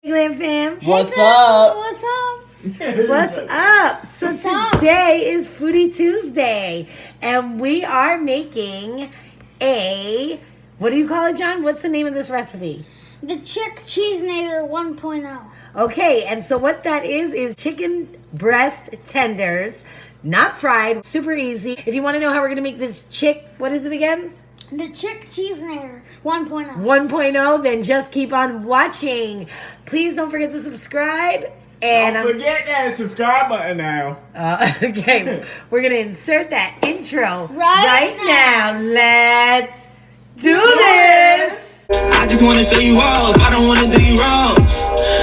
Glam fam. What's up? What's up? What's up? So today is Foodie Tuesday, and we are making what do you call it, John? What's the name of this recipe? The Chick Cheesenator 1.0. Okay, and so what that is chicken breast tenders, not fried, super easy. If you want to know how we're going to make this what is it again? The Chick Cheesenator 1.0. 1.0, then just keep on watching. Please don't forget to subscribe. And Don't forget that subscribe button now. Okay, we're going to insert that intro Right now. Let's do this. I just wanna show you off. I don't wanna do you wrong.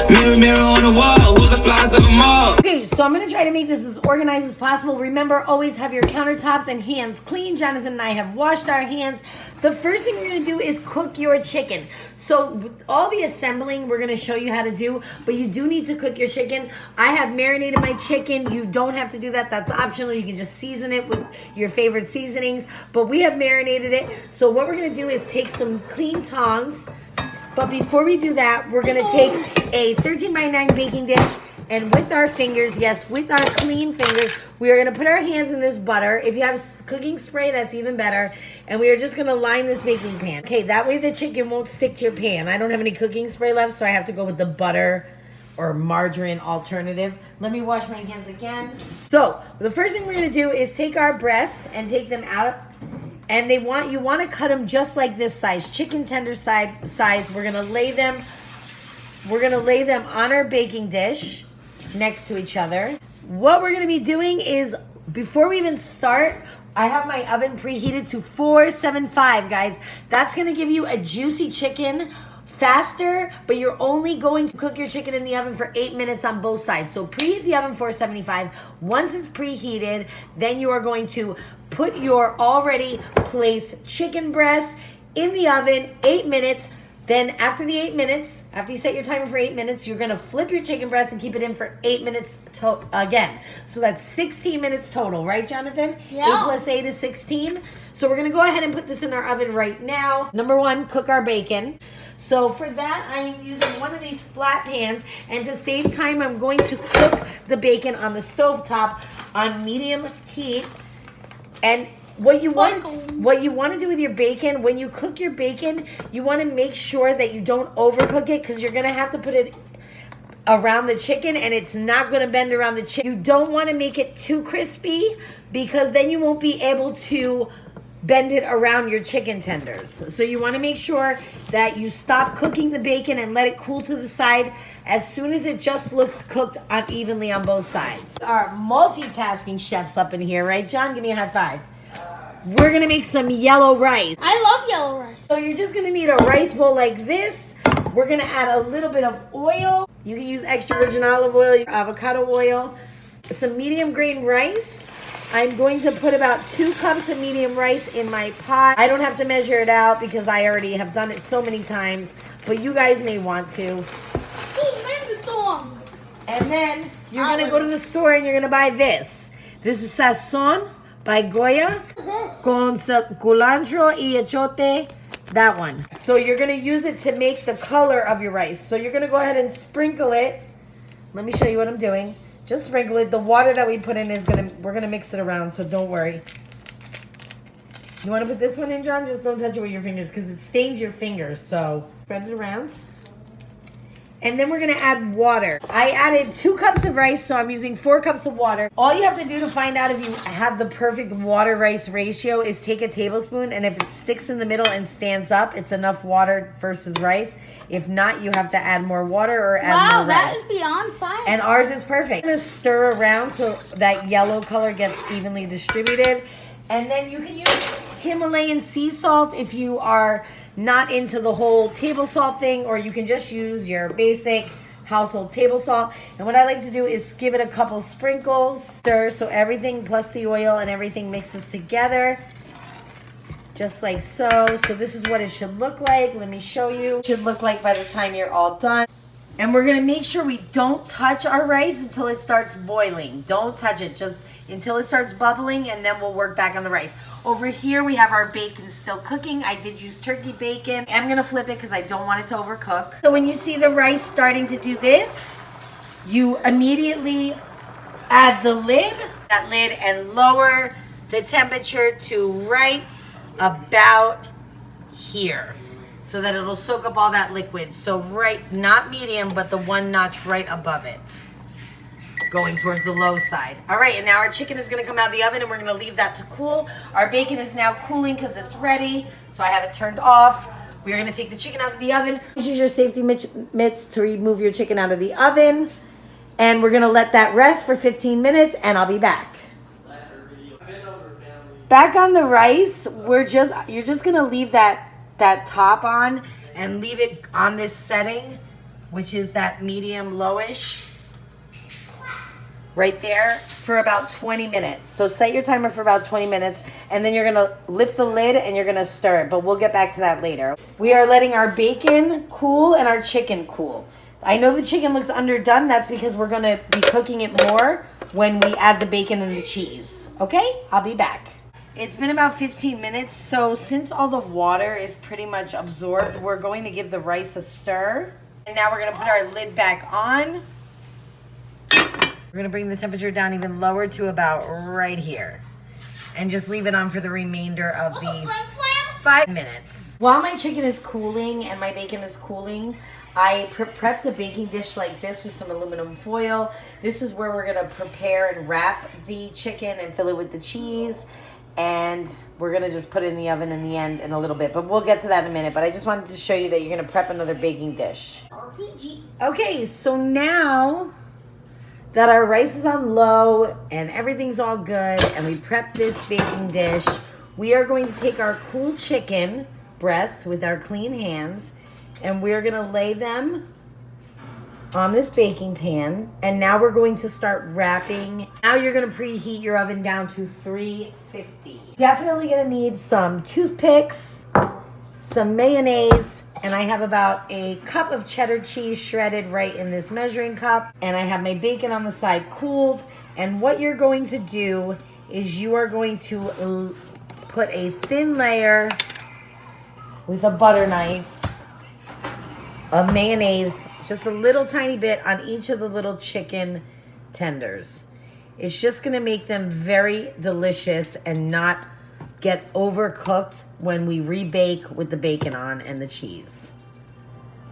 Mirror, mirror on the wall. Who's the flies of them all? Okay, so I'm going to try to make this as organized as possible. Remember, always have your countertops and hands clean. Jonathan and I have washed our hands. The first thing we're going to do is cook your chicken. So all the assembling we're going to show you how to do, but you do need to cook your chicken. I have marinated my chicken. You don't have to do that. That's optional. You can just season it with your favorite seasonings, but we have marinated it. So what we're going to do is take some clean tongs. But before we do that, we're going to take a 13x9 baking dish, and with our fingers, yes, with our clean fingers, we are going to put our hands in this butter. If you have cooking spray, that's even better. And we are just going to line this baking pan. Okay, that way the chicken won't stick to your pan. I don't have any cooking spray left, so I have to go with the butter or margarine alternative. Let me wash my hands again. So the first thing we're going to do is take our breasts and take them out. And you want to cut them just like this size, chicken tender size. We're gonna lay them on our baking dish next to each other. What we're gonna be doing is, before we even start, I have my oven preheated to 475, guys. That's gonna give you a juicy chicken faster, but you're only going to cook your chicken in the oven for 8 minutes on both sides. So preheat the oven 475. Once it's preheated, then you are going to put your already placed chicken breast in the oven 8 minutes. Then after the 8 minutes, after you set your timer for 8 minutes, you're gonna flip your chicken breast and keep it in for 8 minutes again. So that's 16 minutes total, right, Jonathan? Yeah. 8 plus 8 is 16. So we're gonna go ahead and put this in our oven right now. Number one, cook our bacon. So for that, I am using one of these flat pans, and to save time, I'm going to cook the bacon on the stovetop on medium heat. And what you want to do with your bacon, when you cook your bacon, you want to make sure that you don't overcook it, because you're going to have to put it around the chicken, and it's not going to bend around the chicken. You don't want to make it too crispy, because then you won't be able to bend it around your chicken tenders. So you want to make sure that you stop cooking the bacon and let it cool to the side as soon as it just looks cooked unevenly on both sides. Our multitasking chefs up in here, right, John? Give me a high five. We're going to make some yellow rice. I love yellow rice. So you're just going to need a rice bowl like this. We're going to add a little bit of oil. You can use extra virgin olive oil, avocado oil, some medium grain rice. I'm going to put about 2 cups of medium rice in my pot. I don't have to measure it out because I already have done it so many times, but you guys may want to. And then you're going to go to the store and you're going to buy this. This is Sazon by Goya. What's this? Con culantro y echote. That one. So you're going to use it to make the color of your rice. So you're going to go ahead and sprinkle it. Let me show you what I'm doing. Just sprinkle it. The water that we put in we're gonna mix it around, so don't worry. You want to put this one in, John? Just don't touch it with your fingers because it stains your fingers. So spread it around. And then we're gonna add water. I added 2 cups of rice, so I'm using 4 cups of water. All you have to do to find out if you have the perfect water-rice ratio is take a tablespoon, and if it sticks in the middle and stands up, it's enough water versus rice. If not, you have to add more water or add more rice. Wow, that is beyond science. And ours is perfect. I'm gonna stir around so that yellow color gets evenly distributed. And then you can use Himalayan sea salt if you are not into the whole table salt thing, or you can just use your basic household table salt. And what I like to do is give it a couple sprinkles, stir so everything plus the oil and everything mixes together. Just like so. So this is what it should look like. Let me show you. It should look like by the time you're all done. And we're gonna make sure we don't touch our rice until it starts boiling. Don't touch it, just until it starts bubbling, and then we'll work back on the rice. Over here we have our bacon still cooking. I did use turkey bacon. I'm gonna flip it because I don't want it to overcook. So when you see the rice starting to do this, you immediately add the lid, and lower the temperature to right about here so that it'll soak up all that liquid. So not medium, but the one notch right above it, going towards the low side. All right, and now our chicken is gonna come out of the oven and we're gonna leave that to cool. Our bacon is now cooling because it's ready, so I have it turned off. We're gonna take the chicken out of the oven. Use your safety mitts to remove your chicken out of the oven. And we're gonna let that rest for 15 minutes and I'll be back. Back on the rice, you're just gonna leave that top on and leave it on this setting, which is that medium lowish right there, for about 20 minutes. So set your timer for about 20 minutes and then you're gonna lift the lid and you're gonna stir it, but we'll get back to that later. We are letting our bacon cool and our chicken cool. I know the chicken looks underdone. That's because we're gonna be cooking it more when we add the bacon and the cheese. Okay, I'll be back. It's been about 15 minutes, so since all the water is pretty much absorbed, we're going to give the rice a stir. And now we're gonna put our lid back on. We're gonna bring the temperature down even lower to about right here. And just leave it on for the remainder of the 5 minutes. While my chicken is cooling and my bacon is cooling, I prepped a baking dish like this with some aluminum foil. This is where we're gonna prepare and wrap the chicken and fill it with the cheese. And we're gonna just put it in the oven in the end in a little bit, but we'll get to that in a minute. But I just wanted to show you that you're gonna prep another baking dish. RPG. Okay, so now that our rice is on low and everything's all good and we prepped this baking dish, we are going to take our cool chicken breasts with our clean hands and we're gonna lay them on this baking pan. And now we're going to start wrapping. Now you're gonna preheat your oven down to 350. Definitely gonna need some toothpicks, some mayonnaise, and I have about a cup of cheddar cheese shredded right in this measuring cup. And I have my bacon on the side cooled. And what you're going to do is you are going to put a thin layer with a butter knife of mayonnaise, just a little tiny bit on each of the little chicken tenders. It's just gonna make them very delicious and not get overcooked when we rebake with the bacon on and the cheese.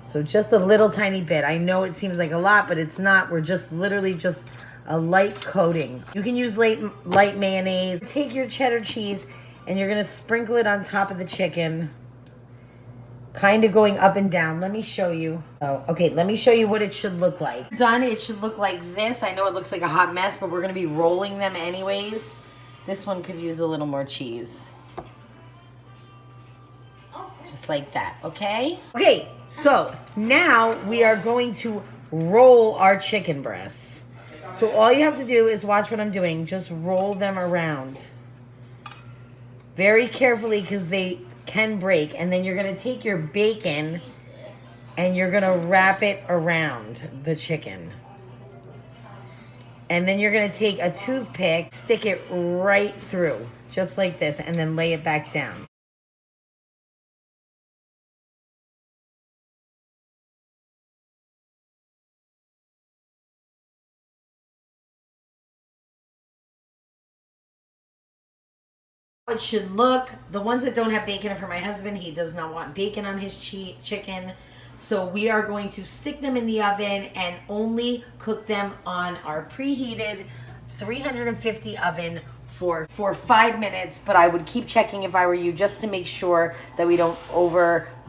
So just a little tiny bit. I know it seems like a lot, but it's not. We're just literally just a light coating. You can use light mayonnaise. Take your cheddar cheese and you're gonna sprinkle it on top of the chicken, kind of going up and down. Let me show you. Oh, okay, let me show you what it should look like. Done, it should look like this. I know it looks like a hot mess, but we're gonna be rolling them anyways. This one could use a little more cheese. Just like that, okay? Okay, so now we are going to roll our chicken breasts. So all you have to do is watch what I'm doing. Just roll them around. Very carefully because they can break. And then you're gonna take your bacon and you're gonna wrap it around the chicken. And then you're gonna take a toothpick, stick it right through, just like this, and then lay it back down. It should look, the ones that don't have bacon are for my husband. He does not want bacon on his chicken. So we are going to stick them in the oven and only cook them on our preheated 350 oven for 5 minutes. But I would keep checking if I were you, just to make sure that we don't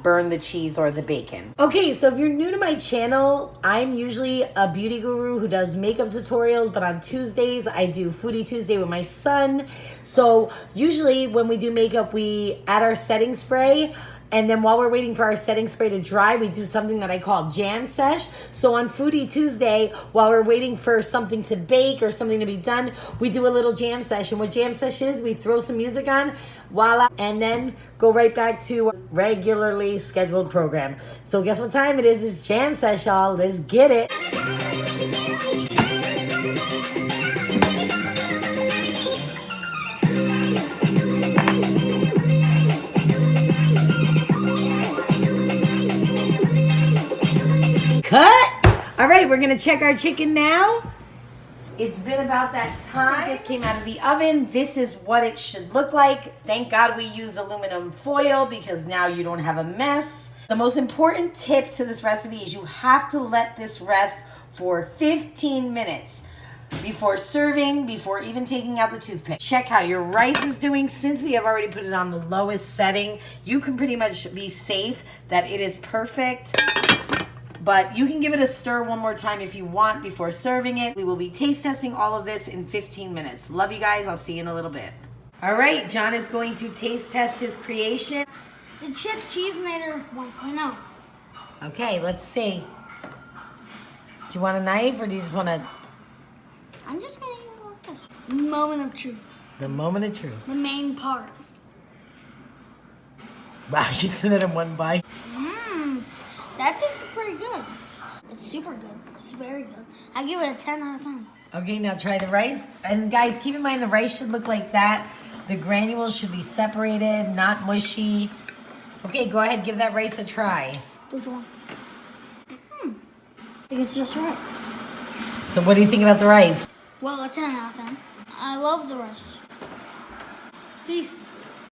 burn the cheese or the bacon. Okay, so if you're new to my channel, I'm usually a beauty guru who does makeup tutorials, but on Tuesdays I do Foodie Tuesday with my son. So usually when we do makeup, we add our setting spray, and then while we're waiting for our setting spray to dry, we do something that I call jam sesh. So on Foodie Tuesday, while we're waiting for something to bake or something to be done, we do a little jam sesh. And what jam sesh is, we throw some music on, voila, and then go right back to regularly scheduled program. So guess what time it is? It's jam sesh, y'all. Let's get it. right, we're gonna check our chicken now. It's been about that time. It just came out of the oven. This is what it should look like. Thank God we used aluminum foil because now you don't have a mess. The most important tip to this recipe is you have to let this rest for 15 minutes before serving, before even taking out the toothpick. Check how your rice is doing. Since we have already put it on the lowest setting, you can pretty much be safe that it is perfect. But you can give it a stir one more time if you want before serving it. We will be taste testing all of this in 15 minutes. Love you guys. I'll see you in a little bit. All right, John is going to taste test his creation. The Chick Cheesenator 1.0. Okay, let's see. Do you want a knife or do you just want to? I'm just gonna use it like this. Moment of truth. The moment of truth. The main part. Wow, you did it in one bite. Mmm. That tastes pretty good. It's super good. It's very good. I give it a 10 out of 10. Okay, now try the rice. And guys, keep in mind the rice should look like that. The granules should be separated, not mushy. Okay, go ahead, give that rice a try. Which one? I think it's just right. So what do you think about the rice? Well, a 10 out of 10. I love the rice. Peace.